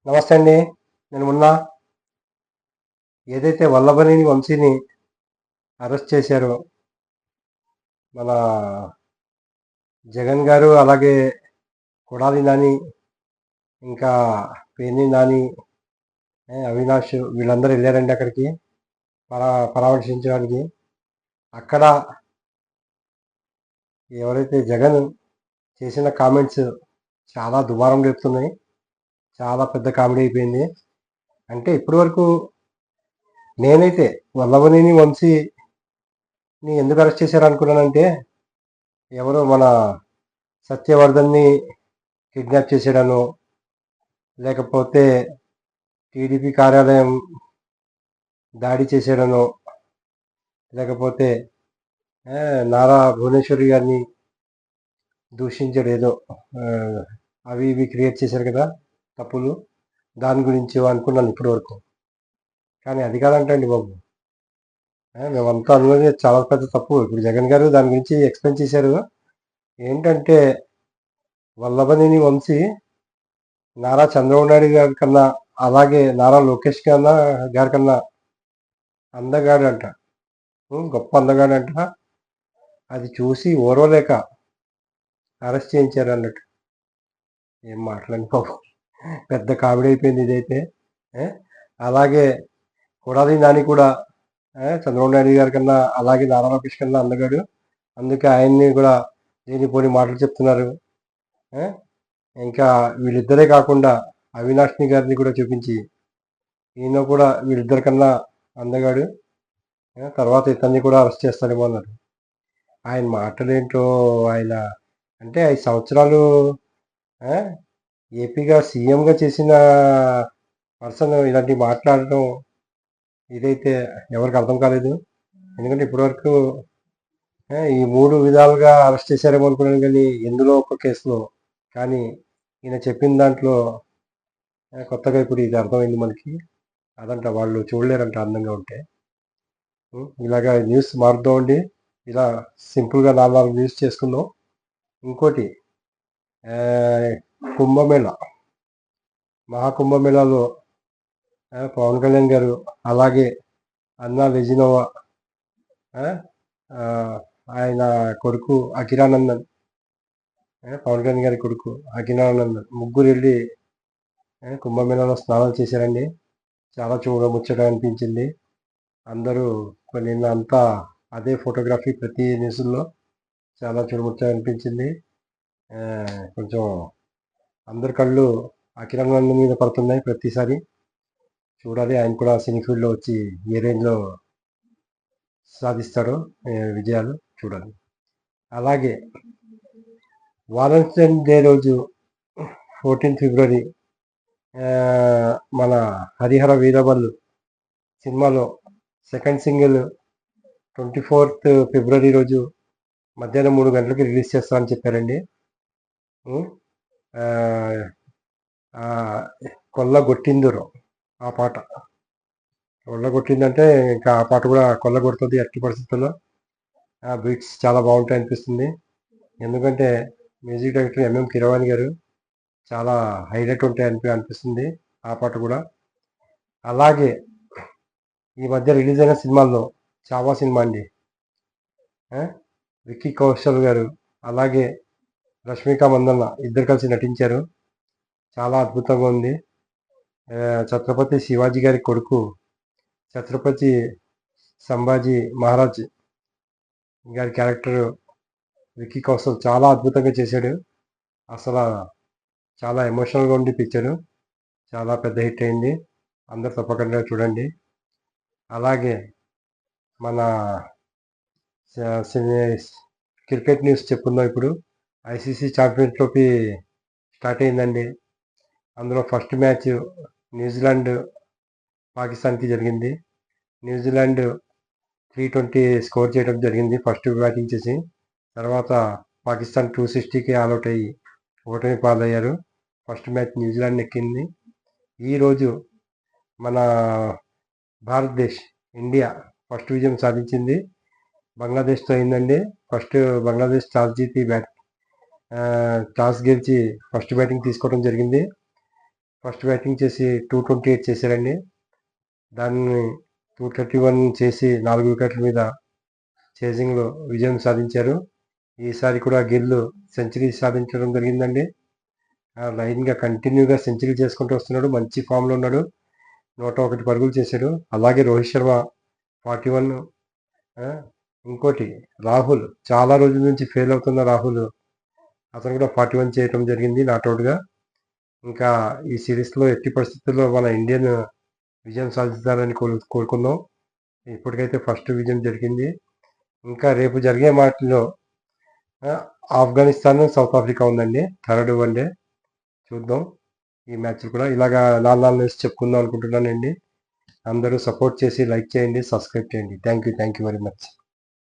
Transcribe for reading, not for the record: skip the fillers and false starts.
నమస్తే అండి. నేను మొన్న ఏదైతే వల్లభనేని వంశీని అరెస్ట్ చేశారో మన జగన్ గారు, అలాగే కొడాలి నాని, ఇంకా పేర్ని నాని, అవినాష్ వీళ్ళందరూ వెళ్ళారండి అక్కడికి పరామర్శించడానికి. అక్కడ ఎవరైతే జగన్ చేసిన కామెంట్స్ చాలా దుమారం రేపుతున్నాయి. చాలా పెద్ద కామెడీ అయిపోయింది. అంటే ఇప్పటి వరకు నేనైతే వల్లభనేని వంశీని ఎందుకు అరెస్ట్ చేశారు అనుకున్నానంటే, ఎవరో మన సత్యవర్ధన్ని కిడ్నాప్ చేసాడనో, లేకపోతే టీడీపీ కార్యాలయం దాడి చేసాడనో, లేకపోతే నారా భువనేశ్వరి గారిని దూషించాడు ఏదో, అవి ఇవి క్రియేట్ చేశారు కదా తప్పులు, దాని గురించి అనుకున్నాను ఇప్పటి వరకు. కానీ అది కాదంటండి బాబు. మేమంతా అనుకునేది చాలా పెద్ద తప్పు. ఇప్పుడు జగన్ గారు దాని గురించి ఎక్స్ప్లెయిన్ చేశారు. ఏంటంటే వల్లభనేని వంశీ నారా చంద్రబాబు నాయుడు గారి కన్నా, అలాగే నారా లోకేష్ గారి కన్నా అందగాడంట, గొప్ప అందగాడంట. అది చూసి ఓర్వలేక అరెస్ట్ చేయించారు అన్నట్టు. ఏం మాట్లాడి బాబు, పెద్ద కామెడీ అయిపోయింది ఇదైతే. అలాగే కొడాలి నాని కూడా చంద్రబాబు నాయుడు గారి కన్నా, అలాగే నారా లోకేష్ కన్నా అందగాడు, అందుకే ఆయన్ని కూడా లేనిపోని మాటలు చెప్తున్నారు. ఇంకా వీళ్ళిద్దరే కాకుండా అవినాష్ని గారిని కూడా చూపించి ఈయన కూడా వీళ్ళిద్దరి కన్నా అందగాడు, తర్వాత ఇతన్ని కూడా అరెస్ట్ చేస్తారేమో అన్నారు. ఆయన మాటలేంటో, ఆయన అంటే 5 సంవత్సరాలు ఏపీగా సీఎంగా చేసిన పర్సన్ ఇలాంటివి మాట్లాడటం, ఇదైతే ఎవరికి అర్థం కాలేదు. ఎందుకంటే ఇప్పటివరకు ఈ 3 విధాలుగా అరెస్ట్ చేశారేమో అనుకున్నాను, కానీ ఎందులో ఒక కేసులో. కానీ ఈయన చెప్పిన దాంట్లో కొత్తగా ఇప్పుడు ఇది అర్థమైంది మనకి. అదంట వాళ్ళు చూడలేరంట అందంగా ఉంటే. ఇలాగా న్యూస్ మారుద్దామండి. ఇలా సింపుల్గా 4 న్యూస్ చేసుకుందాం. ఇంకోటి, కుంభమేళ, మహాకుంభమేళాలో పవన్ కళ్యాణ్ గారు, అలాగే అన్నా లెజినోవా, ఆయన కొడుకు అఖిరానందన్, పవన్ కళ్యాణ్ గారి కొడుకు అఖిరానందన్, ముగ్గురు వెళ్ళి కుంభమేళాలో స్నానాలు చేశారండి. చాలా చూడముచ్చటగా అనిపించింది. అందరూ నిన్న అంతా అదే ఫోటోగ్రఫీ ప్రతి న్యూస్లో చాలా చూడముచ్చటగా అనిపించింది. కొంచెం అందరి కళ్ళు అఖిరానందన్ మీద పడుతున్నాయి ప్రతిసారి. చూడాలి ఆయన కూడా సినీ ఫీల్డ్లో వచ్చి ఏ రేంజ్లో సాధిస్తాడో విజయాలు చూడాలి. అలాగే వాలంటైన్ డే రోజు 14 ఫిబ్రవరి మన హరిహర వీరబల్లు సినిమాలో సెకండ్ సింగిల్ 24th ఫిబ్రవరి రోజు మధ్యాహ్నం 3 గంటలకి రిలీజ్ చేస్తామని చెప్పారండి. కొల్లగొట్టిందురు ఆ పాట, కొల్లగొట్టిందంటే ఇంకా ఆ పాట కూడా కొల్లగొడుతుంది ఎట్టి పరిస్థితుల్లో. బీట్స్ చాలా బాగుంటాయి అనిపిస్తుంది. ఎందుకంటే మ్యూజిక్ డైరెక్టర్ ఎంఎం కీరవాణి గారు చాలా హైలైట్ ఉంటాయి అనిపిస్తుంది ఆ పాట కూడా. అలాగే ఈ మధ్య రిలీజ్ అయిన సినిమాల్లో చావా సినిమా అండి, విక్కీ కౌశల్ గారు అలాగే రష్మిక మందన్న ఇద్దరు కలిసి నటించారు. చాలా అద్భుతంగా ఉంది. ఛత్రపతి శివాజీ గారి కొడుకు ఛత్రపతి సంభాజీ మహారాజ్ గారి క్యారెక్టర్ విక్కీ కౌశల్ చాలా అద్భుతంగా చేశాడు. అసలు చాలా ఎమోషనల్గా ఉండి పిక్చరు చాలా పెద్ద హిట్ అయింది. అందరు తప్పకుండా చూడండి. అలాగే మన క్రికెట్ న్యూస్ చెప్పుకుందాం ఇప్పుడు. ఐసీసీ ఛాంపియన్స్ ట్రోఫీ స్టార్ట్ అయిందండి. అందులో ఫస్ట్ మ్యాచ్ న్యూజిలాండ్ పాకిస్తాన్కి జరిగింది. న్యూజిలాండ్ 320 స్కోర్ చేయడం జరిగింది ఫస్ట్ బ్యాటింగ్ చేసి. తర్వాత పాకిస్తాన్ 260కి ఆల్అౌట్ అయ్యి ఓటమి పాలయ్యారు. ఫస్ట్ మ్యాచ్ న్యూజిలాండ్ నెక్కింది. ఈరోజు మన భారతదేశ్ ఇండియా ఫస్ట్ విజయం సాధించింది. బంగ్లాదేశ్తో అయిందండి. ఫస్ట్ బంగ్లాదేశ్ టాస్ గెలిచి ఫస్ట్ బ్యాటింగ్ తీసుకోవడం జరిగింది. ఫస్ట్ బ్యాటింగ్ చేసి 228 చేశారండి. దాన్ని 231 చేసి 4 వికెట్ల మీద చేజింగ్లో విజయం సాధించారు. ఈసారి కూడా గిల్ సెంచరీ సాధించడం జరిగిందండి. లైన్గా కంటిన్యూగా సెంచరీ చేసుకుంటూ వస్తున్నాడు. మంచి ఫామ్లో ఉన్నాడు. 101 పరుగులు చేశాడు. అలాగే రోహిత్ శర్మ 41. ఇంకోటి రాహుల్, చాలా రోజుల నుంచి ఫెయిల్ అవుతున్న రాహుల్, అతను కూడా 41 చేయడం జరిగింది నాట్అవుట్గా. ఇంకా ఈ సిరీస్లో ఎట్టి పరిస్థితుల్లో మన ఇండియన్ విజయం సాధిస్తారని కోరుకుందాం. ఇప్పటికైతే ఫస్ట్ విజయం జరిగింది. ఇంకా రేపు జరిగే వాటిలో ఆఫ్ఘనిస్తాన్, సౌత్ ఆఫ్రికా ఉందండి. థర్డ్ వన్డే చూద్దాం. ఈ మ్యాచ్లు కూడా ఇలాగా 4 న్యూస్ చెప్పుకుందాం అనుకుంటున్నానండి. అందరూ సపోర్ట్ చేసి లైక్ చేయండి, సబ్స్క్రైబ్ చేయండి. Thank you very much.